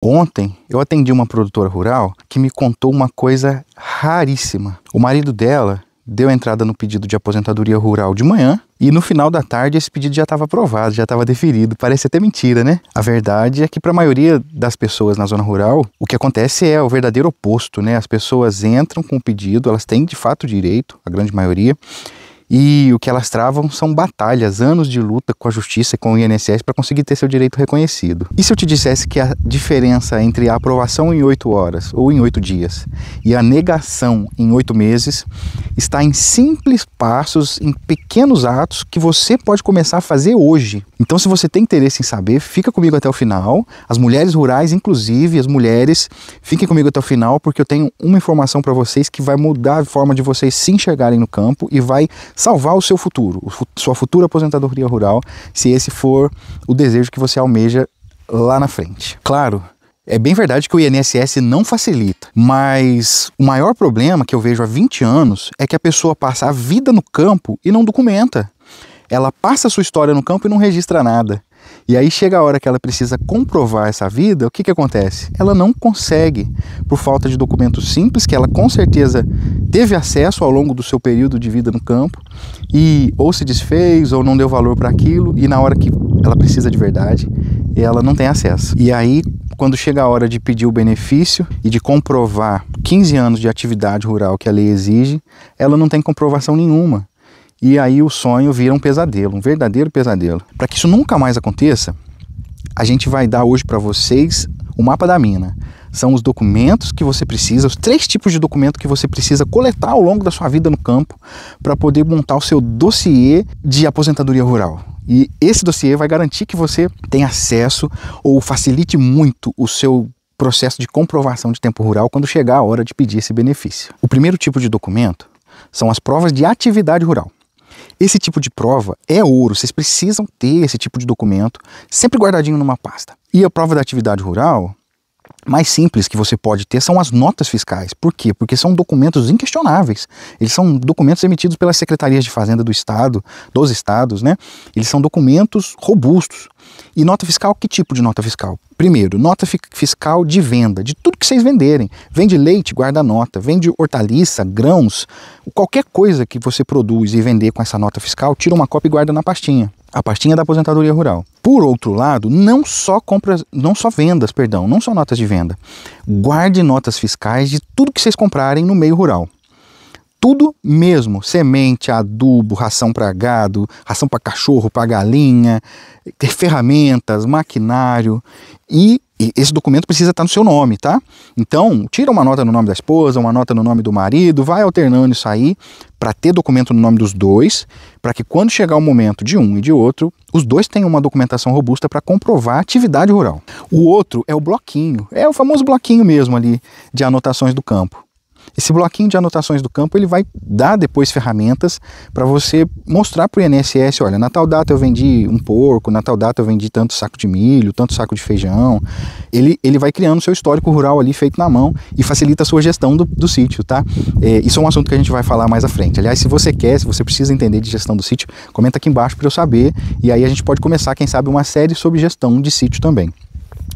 Ontem eu atendi uma produtora rural que me contou uma coisa raríssima. O marido dela deu entrada no pedido de aposentadoria rural de manhã e no final da tarde esse pedido já estava aprovado, já estava deferido. Parece até mentira, né? A verdade é que para a maioria das pessoas na zona rural, o que acontece é o verdadeiro oposto, né? As pessoas entram com o pedido, elas têm de fato direito, a grande maioria, e o que elas travam são batalhas, anos de luta com a justiça e com o INSS para conseguir ter seu direito reconhecido. E se eu te dissesse que a diferença entre a aprovação em 8 horas ou em 8 dias e a negação em 8 meses está em simples passos, em pequenos atos que você pode começar a fazer hoje. Então, se você tem interesse em saber, fica comigo até o final. As mulheres rurais, inclusive as mulheres, fiquem comigo até o final, porque eu tenho uma informação para vocês que vai mudar a forma de vocês se enxergarem no campo e vai salvar o seu futuro, sua futura aposentadoria rural, se esse for o desejo que você almeja lá na frente. Claro, é bem verdade que o INSS não facilita, mas o maior problema que eu vejo há 20 anos é que a pessoa passa a vida no campo e não documenta. Ela passa a sua história no campo e não registra nada. E aí chega a hora que ela precisa comprovar essa vida, o que que acontece? Ela não consegue, por falta de documentos simples, que ela com certeza teve acesso ao longo do seu período de vida no campo, e ou se desfez, ou não deu valor para aquilo, e na hora que ela precisa de verdade, ela não tem acesso. E aí, quando chega a hora de pedir o benefício e de comprovar 15 anos de atividade rural que a lei exige, ela não tem comprovação nenhuma. E aí o sonho vira um pesadelo, um verdadeiro pesadelo. Para que isso nunca mais aconteça, a gente vai dar hoje para vocês o mapa da mina. São os documentos que você precisa, os 3 tipos de documento que você precisa coletar ao longo da sua vida no campo para poder montar o seu dossiê de aposentadoria rural. E esse dossiê vai garantir que você tenha acesso ou facilite muito o seu processo de comprovação de tempo rural quando chegar a hora de pedir esse benefício. O primeiro tipo de documento são as provas de atividade rural. Esse tipo de prova é ouro, vocês precisam ter esse tipo de documento sempre guardadinho numa pasta. E a prova da atividade rural, mais simples que você pode ter, são as notas fiscais. Por quê? Porque são documentos inquestionáveis. Eles são documentos emitidos pelas secretarias de fazenda do estado, dos estados, né? Eles são documentos robustos. E nota fiscal, que tipo de nota fiscal? Primeiro, nota fiscal de venda, de tudo que vocês venderem. Vende leite, guarda nota. Vende hortaliça, grãos, qualquer coisa que você produz e vender com essa nota fiscal, tira uma cópia e guarda na pastinha. A pastinha da aposentadoria rural. Por outro lado, não só notas de venda. Guarde notas fiscais de tudo que vocês comprarem no meio rural. Tudo mesmo, semente, adubo, ração para gado, ração para cachorro, para galinha, ferramentas, maquinário, e esse documento precisa estar no seu nome, tá? Então, tira uma nota no nome da esposa, uma nota no nome do marido, vai alternando isso aí para ter documento no nome dos dois, para que quando chegar o momento de um e de outro, os dois tenham uma documentação robusta para comprovar a atividade rural. O outro é o bloquinho, é o famoso bloquinho mesmo ali de anotações do campo. Esse bloquinho de anotações do campo, ele vai dar depois ferramentas para você mostrar para o INSS, olha, na tal data eu vendi um porco, na tal data eu vendi tanto saco de milho, tanto saco de feijão. Ele vai criando seu histórico rural ali feito na mão e facilita a sua gestão do sítio, tá? Isso é um assunto que a gente vai falar mais à frente. Aliás, se você precisa entender de gestão do sítio, comenta aqui embaixo para eu saber, e aí a gente pode começar, quem sabe, uma série sobre gestão de sítio também.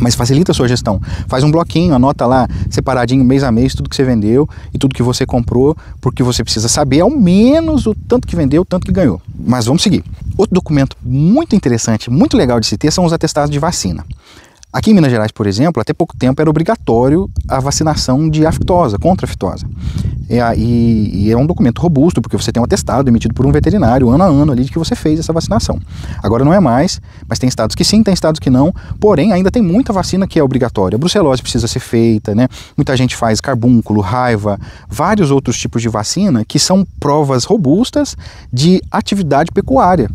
Mas facilita a sua gestão. Faz um bloquinho, anota lá separadinho mês a mês tudo que você vendeu e tudo que você comprou, porque você precisa saber ao menos o tanto que vendeu, o tanto que ganhou. Mas vamos seguir. Outro documento muito interessante, muito legal de se ter, são os atestados de vacina. Aqui em Minas Gerais, por exemplo, até pouco tempo era obrigatório a vacinação de aftosa, contra a aftosa. E é um documento robusto, porque você tem um atestado emitido por um veterinário ano a ano ali de que você fez essa vacinação. Agora não é mais, mas tem estados que sim, tem estados que não, porém ainda tem muita vacina que é obrigatória. A brucelose precisa ser feita, né? Muita gente faz carbúnculo, raiva, vários outros tipos de vacina que são provas robustas de atividade pecuária.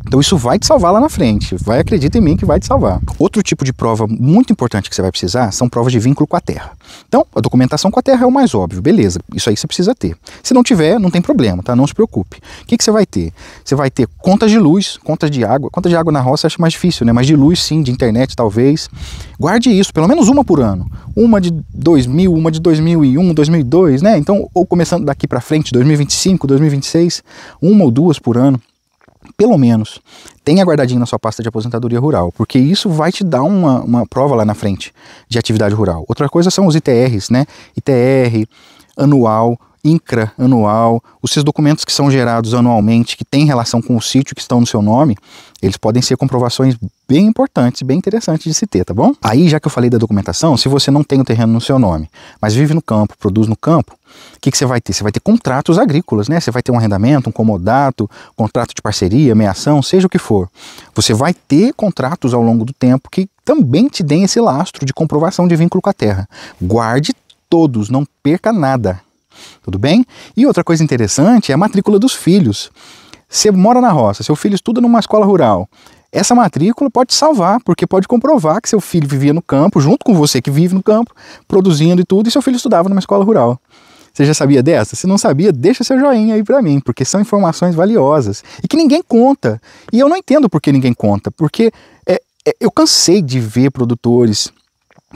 Então isso vai te salvar lá na frente, acredita em mim que vai te salvar. Outro tipo de prova muito importante que você vai precisar são provas de vínculo com a terra. Então, a documentação com a terra é o mais óbvio, beleza, isso aí você precisa ter. Se não tiver, não tem problema, tá? Não se preocupe. O que você vai ter? Você vai ter contas de luz, contas de água na roça acho mais difícil, né? Mas de luz sim, de internet talvez. Guarde isso, pelo menos uma por ano. Uma de 2000, uma de 2001, 2002, né? Então, ou começando daqui para frente, 2025, 2026, uma ou duas por ano. pelo menos, tenha guardadinho na sua pasta de aposentadoria rural, porque isso vai te dar uma prova lá na frente de atividade rural. Outra coisa são os ITRs, né? ITR, anual, INCRA anual, os seus documentos que são gerados anualmente, que têm relação com o sítio que estão no seu nome, eles podem ser comprovações bem importantes, bem interessantes de se ter, tá bom? Aí, já que eu falei da documentação, se você não tem o terreno no seu nome, mas vive no campo, produz no campo, o que você vai ter? Você vai ter contratos agrícolas, né? Você vai ter um arrendamento, um comodato, contrato de parceria, meação, seja o que for. Você vai ter contratos ao longo do tempo que também te deem esse lastro de comprovação de vínculo com a terra. Guarde todos, não perca nada. Tudo bem? E outra coisa interessante é a matrícula dos filhos. Você mora na roça, seu filho estuda numa escola rural. Essa matrícula pode salvar, porque pode comprovar que seu filho vivia no campo, junto com você que vive no campo, produzindo e tudo, e seu filho estudava numa escola rural. Você já sabia dessa? Se não sabia, deixa seu joinha aí pra mim, porque são informações valiosas e que ninguém conta. E eu não entendo por que ninguém conta, porque eu cansei de ver produtores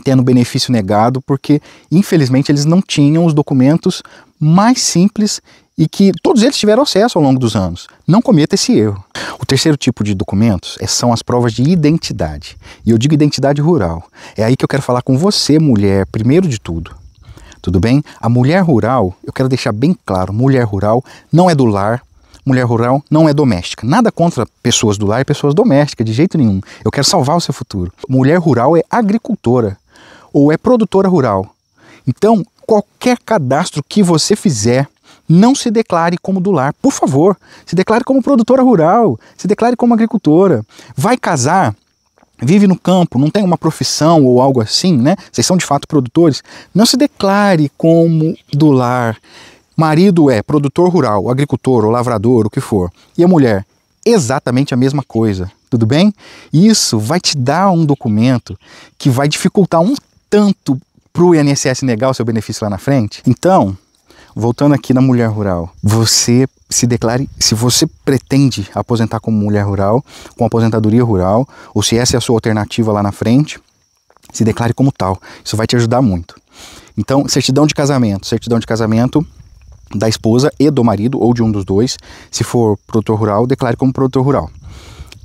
tendo benefício negado, porque infelizmente eles não tinham os documentos mais simples e que todos eles tiveram acesso ao longo dos anos. Não cometa esse erro. O terceiro tipo de documentos são as provas de identidade. E eu digo identidade rural. É aí que eu quero falar com você, mulher, primeiro de tudo. Tudo bem? A mulher rural, eu quero deixar bem claro, mulher rural não é do lar, mulher rural não é doméstica. Nada contra pessoas do lar e pessoas domésticas, de jeito nenhum. Eu quero salvar o seu futuro. Mulher rural é agricultora ou é produtora rural. Então, qualquer cadastro que você fizer, não se declare como do lar, por favor. Se declare como produtora rural, se declare como agricultora. Vai casar, vive no campo, não tem uma profissão ou algo assim, né? Vocês são de fato produtores. Não se declare como do lar. Marido é produtor rural, agricultor ou lavrador, o que for. E a mulher, exatamente a mesma coisa. Tudo bem? Isso vai te dar um documento que vai dificultar um tanto para o INSS negar o seu benefício lá na frente. Então, voltando aqui na mulher rural, você se declare, se você pretende aposentar como mulher rural, com aposentadoria rural, ou se essa é a sua alternativa lá na frente, se declare como tal. Isso vai te ajudar muito. Então, certidão de casamento da esposa e do marido, ou de um dos dois. Se for produtor rural, declare como produtor rural.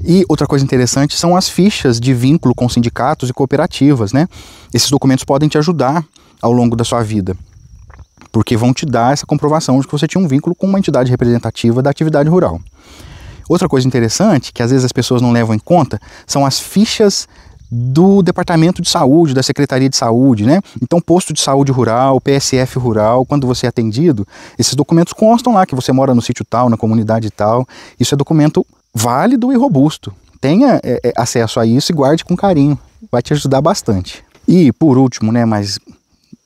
E outra coisa interessante são as fichas de vínculo com sindicatos e cooperativas, né? Esses documentos podem te ajudar ao longo da sua vida, porque vão te dar essa comprovação de que você tinha um vínculo com uma entidade representativa da atividade rural. Outra coisa interessante, que às vezes as pessoas não levam em conta, são as fichas do Departamento de Saúde, da Secretaria de Saúde, né? Então, posto de saúde rural, PSF rural, quando você é atendido, esses documentos constam lá que você mora no sítio tal, na comunidade tal. Isso é documento válido e robusto. Tenha acesso a isso e guarde com carinho. Vai te ajudar bastante. E, por último, né, mas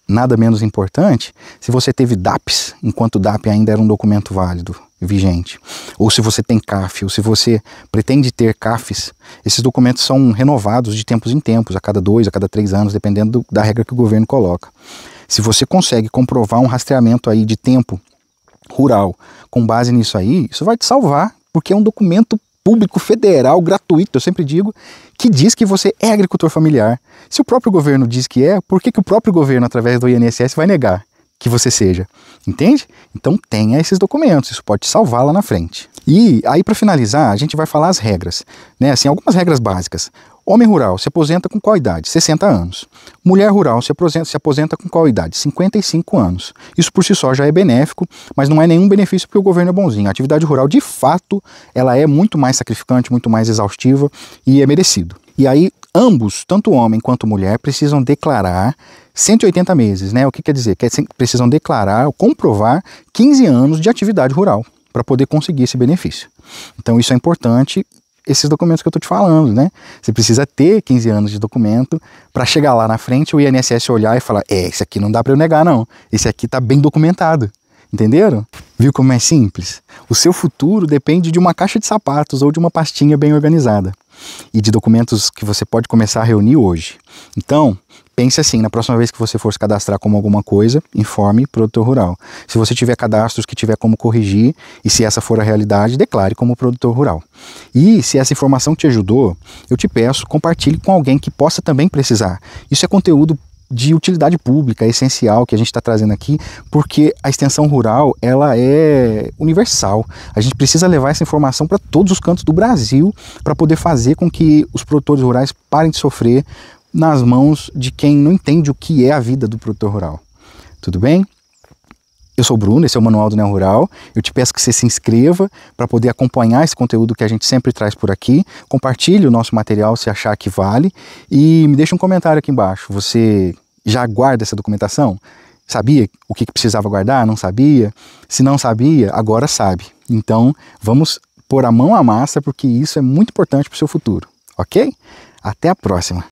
nada menos importante, se você teve DAPs, enquanto o DAP ainda era um documento válido, vigente, ou se você tem CAF, ou se você pretende ter CAFs, esses documentos são renovados de tempos em tempos, a cada 2, a cada 3 anos, dependendo da regra que o governo coloca. Se você consegue comprovar um rastreamento aí de tempo rural com base nisso aí, isso vai te salvar, porque é um documento público federal, gratuito, eu sempre digo, que diz que você é agricultor familiar. Se o próprio governo diz que é, por que o próprio governo, através do INSS, vai negar que você seja? Entende? Então tenha esses documentos, isso pode te salvar lá na frente. E aí, para finalizar, a gente vai falar as regras, né? Assim, algumas regras básicas. Homem rural se aposenta com qual idade? 60 anos. Mulher rural se aposenta com qual idade? 55 anos. Isso por si só já é benéfico, mas não é nenhum benefício porque o governo é bonzinho. A atividade rural, de fato, ela é muito mais sacrificante, muito mais exaustiva e é merecido. E aí, ambos, tanto homem quanto mulher, precisam declarar 180 meses, né? O que quer dizer? Precisam declarar ou comprovar 15 anos de atividade rural para poder conseguir esse benefício. Então isso é importante, esses documentos que eu estou te falando, né? Você precisa ter 15 anos de documento para chegar lá na frente, o INSS olhar e falar, esse aqui não dá para eu negar não, esse aqui está bem documentado. Entenderam? Viu como é simples? O seu futuro depende de uma caixa de sapatos ou de uma pastinha bem organizada e de documentos que você pode começar a reunir hoje. Então, pense assim, na próxima vez que você for se cadastrar como alguma coisa, informe produtor rural. Se você tiver cadastros que tiver como corrigir e se essa for a realidade, declare como produtor rural. E se essa informação te ajudou, eu te peço, compartilhe com alguém que possa também precisar. Isso é conteúdo de utilidade pública, essencial, que a gente está trazendo aqui, porque a extensão rural, ela é universal. A gente precisa levar essa informação para todos os cantos do Brasil, para poder fazer com que os produtores rurais parem de sofrer nas mãos de quem não entende o que é a vida do produtor rural. Tudo bem? Eu sou o Bruno, esse é o Manual do Neo Rural. Eu te peço que você se inscreva para poder acompanhar esse conteúdo que a gente sempre traz por aqui. Compartilhe o nosso material se achar que vale e me deixa um comentário aqui embaixo. Você já guarda essa documentação? Sabia o que precisava guardar? Não sabia? Se não sabia, agora sabe. Então vamos pôr a mão à massa porque isso é muito importante para o seu futuro, ok? Até a próxima!